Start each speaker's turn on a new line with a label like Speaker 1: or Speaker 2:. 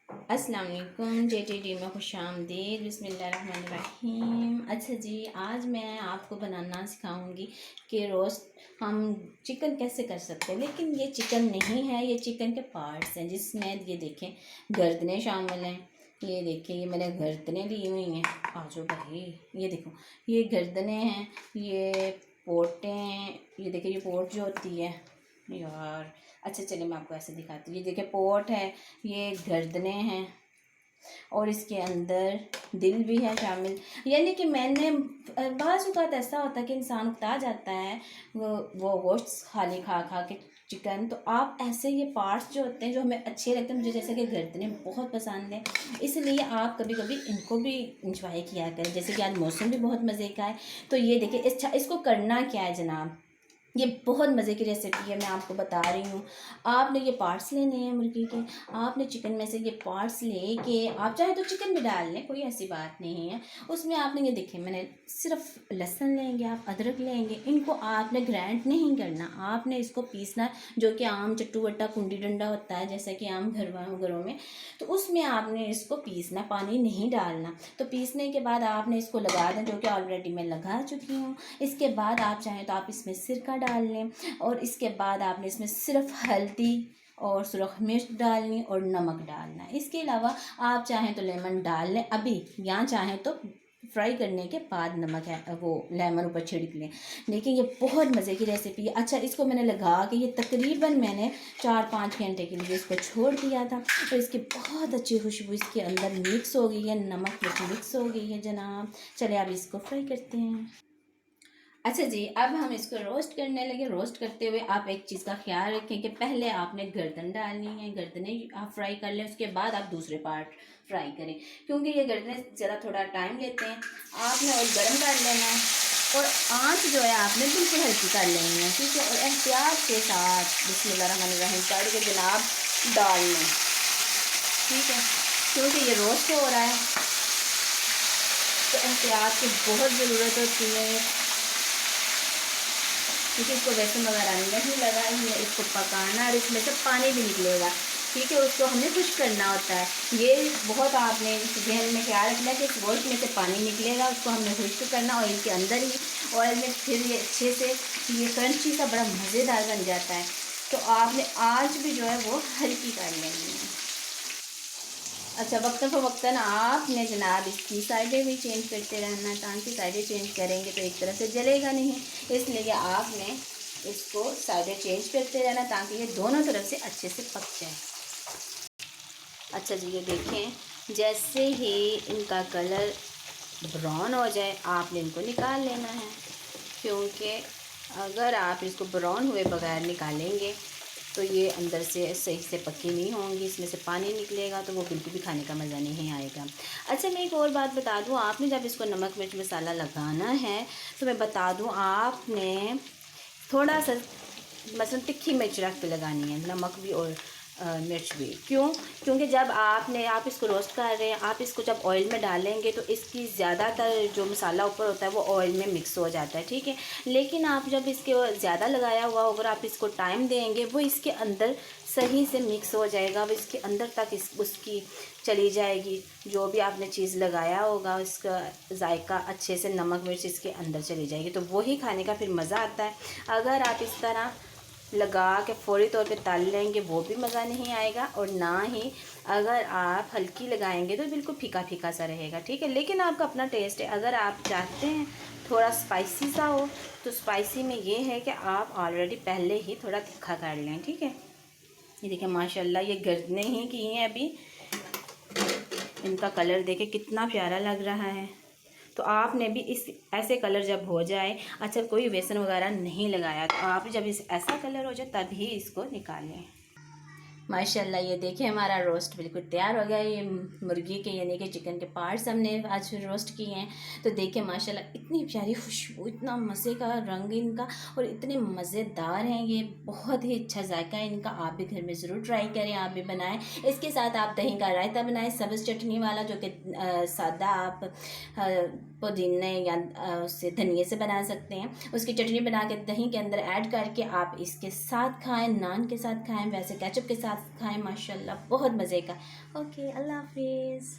Speaker 1: अस्सलाम वालेकुम। JTD में खुशामदीद। बिस्मिल्लाहिर्रहमानिर्रहीम। अच्छा जी, आज मैं आपको बनाना सिखाऊंगी कि रोस्ट हम चिकन कैसे कर सकते हैं। लेकिन ये चिकन नहीं है, ये चिकन के पार्ट्स हैं, जिसमें ये देखें गर्दनें शामिल हैं। ये देखिए, ये मैंने गर्दनें ली हुई हैं। आजो भाई, ये देखो, ये गर्दनें हैं, ये पोटें हैं। ये देखिए, ये पोट जो होती है यार। अच्छा चलिए, मैं आपको ऐसे दिखाती हूँ। ये देखिए पोट है, ये गर्दनें हैं, और इसके अंदर दिल भी है शामिल। यानी कि मैंने बाज़ औक़ात ऐसा होता है कि इंसान उकता जाता है वो गोश्त खाली खा खा के चिकन। तो आप ऐसे ये पार्ट्स जो होते हैं जो हमें अच्छे लगते हैं, मुझे जैसे कि गर्दनें बहुत पसंद है, इसलिए आप कभी कभी इनको भी इंजॉय किया करें। जैसे कि आज मौसम भी बहुत मज़े का है। तो ये देखिए, अच्छा इसको करना क्या है जनाब, ये बहुत मज़े की रेसिपी है, मैं आपको बता रही हूँ। आपने ये पार्ट्स लेने हैं मुर्गी के, आपने चिकन में से ये पार्ट्स लेके आप चाहे तो चिकन भी डाल लें, कोई ऐसी बात नहीं है। उसमें आपने ये देखिए, मैंने सिर्फ लहसुन लेंगे, आप अदरक लेंगे, इनको आपने ग्राइंड नहीं करना, आपने इसको पीसना, जो कि आम चट्टू वट्टा कुंडी डंडा होता है जैसा कि आम घरों में, तो उसमें आपने इसको पीसना, पानी नहीं डालना। तो पीसने के बाद आपने इसको लगा दें, जो कि ऑलरेडी मैं लगा चुकी हूँ। इसके बाद आप चाहें तो आप इसमें सिरका डाल लें, और इसके बाद आपने इसमें सिर्फ हल्दी और सुरख मिर्च डालनी और नमक डालना है। इसके अलावा आप चाहें तो लेमन डाल लें अभी, या चाहें तो फ्राई करने के बाद नमक है वो लेमन ऊपर छिड़क लें। लेकिन ये बहुत मज़े की रेसिपी है। अच्छा, इसको मैंने लगा के ये तकरीबन मैंने 4-5 घंटे के लिए इसको छोड़ दिया था, तो इसकी बहुत अच्छी खुशबू इसके अंदर मिक्स हो गई है, नमक मिर्च मिक्स हो गई है जनाब। चलिए अब इसको फ्राई करते हैं। अच्छा जी, अब हम इसको रोस्ट करने लगे। रोस्ट करते हुए आप एक चीज़ का ख्याल रखें कि पहले आपने गर्दन डालनी है, गर्दनें आप फ्राई कर लें, उसके बाद आप दूसरे पार्ट फ्राई करें, क्योंकि ये गर्दनें ज़रा थोड़ा टाइम लेते हैं। आपने ऑयल गर्म कर लेना है, और आँच जो है आपने बिल्कुल हल्की कर लेनी है, ठीक है। और एहतियात के साथ बिस्मिल्लाहिर्रहमानिर्रहीम कर के जनाब डाल लें, ठीक है, क्योंकि ये रोस्ट हो रहा है, तो एहतियात की बहुत ज़रूरत होती है, क्योंकि इसको बेसन वगैरह नहीं लगा, इसको पकाना और इसमें से पानी भी निकलेगा, ठीक है। उसको हमें खुश करना होता है। ये बहुत आपने जहन में ख्याल रखना है कि इस गोश्त में से पानी निकलेगा, उसको हमने खुश्क करना ऑयल के अंदर ही। ऑयल में फिर ये अच्छे से ये क्रंची सा बड़ा मज़ेदार बन जाता है। तो आपने आँच भी जो है वो हल्की कर लेनी है। अच्छा, वक्तन फ़वक्तन आपने जनाब इसकी साइडें भी चेंज करते रहना है, ताकि साइडें चेंज करेंगे तो एक तरफ से जलेगा नहीं, इसलिए आपने इसको साइडें चेंज करते रहना ताकि ये दोनों तरफ से अच्छे से पक जाए। अच्छा जी, ये देखें, जैसे ही इनका कलर ब्राउन हो जाए आपने इनको निकाल लेना है, क्योंकि अगर आप इसको ब्राउन हुए बगैर निकालेंगे तो ये अंदर से सही से पकी नहीं होंगी, इसमें से पानी निकलेगा, तो वो बिल्कुल भी खाने का मज़ा नहीं आएगा। अच्छा, मैं एक और बात बता दूँ, आपने जब इसको नमक मिर्च मसाला लगाना है तो मैं बता दूँ, आपने थोड़ा सा मसलन तीखी मिर्च रख के लगानी है, नमक भी और मिर्च भी। क्यों? क्योंकि जब आप इसको रोस्ट कर रहे हैं, आप इसको जब ऑयल में डालेंगे तो इसकी ज़्यादातर जो मसाला ऊपर होता है वो ऑयल में मिक्स हो जाता है, ठीक है। लेकिन आप जब इसके ज़्यादा लगाया हुआ, अगर आप इसको टाइम देंगे, वो इसके अंदर सही से मिक्स हो जाएगा, वो इसके अंदर तक उसकी चली जाएगी, जो भी आपने चीज़ लगाया होगा उसका जायका अच्छे से, नमक मिर्च इसके अंदर चली जाएगी, तो वही खाने का फिर मज़ा आता है। अगर आप इस तरह लगा के फ़ौरी तौर पे तल लेंगे वो भी मज़ा नहीं आएगा, और ना ही अगर आप हल्की लगाएंगे तो बिल्कुल फीका फीका सा रहेगा, ठीक है। लेकिन आपका अपना टेस्ट है, अगर आप चाहते हैं थोड़ा स्पाइसी सा हो तो स्पाइसी में ये है कि आप ऑलरेडी पहले ही थोड़ा तीखा कर लें, ठीक है। ये देखिए माशाल्लाह, ये गर्दनें ही की हैं अभी, इनका कलर देखें कितना प्यारा लग रहा है। तो आपने भी इस ऐसे कलर जब हो जाए, अच्छा कोई बेसन वगैरह नहीं लगाया, तो आप जब इस ऐसा कलर हो जाए तभी इसको निकालें। माशाल्लाह, ये देखिए हमारा रोस्ट बिल्कुल तैयार हो गया। ये मुर्गी के यानी कि चिकन के पार्ट्स हमने आज रोस्ट किए हैं। तो देखिए माशाल्लाह, इतनी प्यारी खुशबू, इतना मज़े का रंग इनका, और इतने मज़ेदार हैं ये, बहुत ही अच्छा जायका है इनका। आप भी घर में ज़रूर ट्राई करें, आप भी बनाएं। इसके साथ आप दही का रायता बनाएं, सब्ज़ चटनी वाला, जो कि सादा आप पुदीने या उससे धनिए से बना सकते हैं। उसकी चटनी बना के दही के अंदर ऐड करके आप इसके साथ खाएं, नान के साथ खाएं, वैसे केचप के साथ खाएं, माशाल्लाह बहुत मज़े का। ओके, अल्लाह हाफिज़।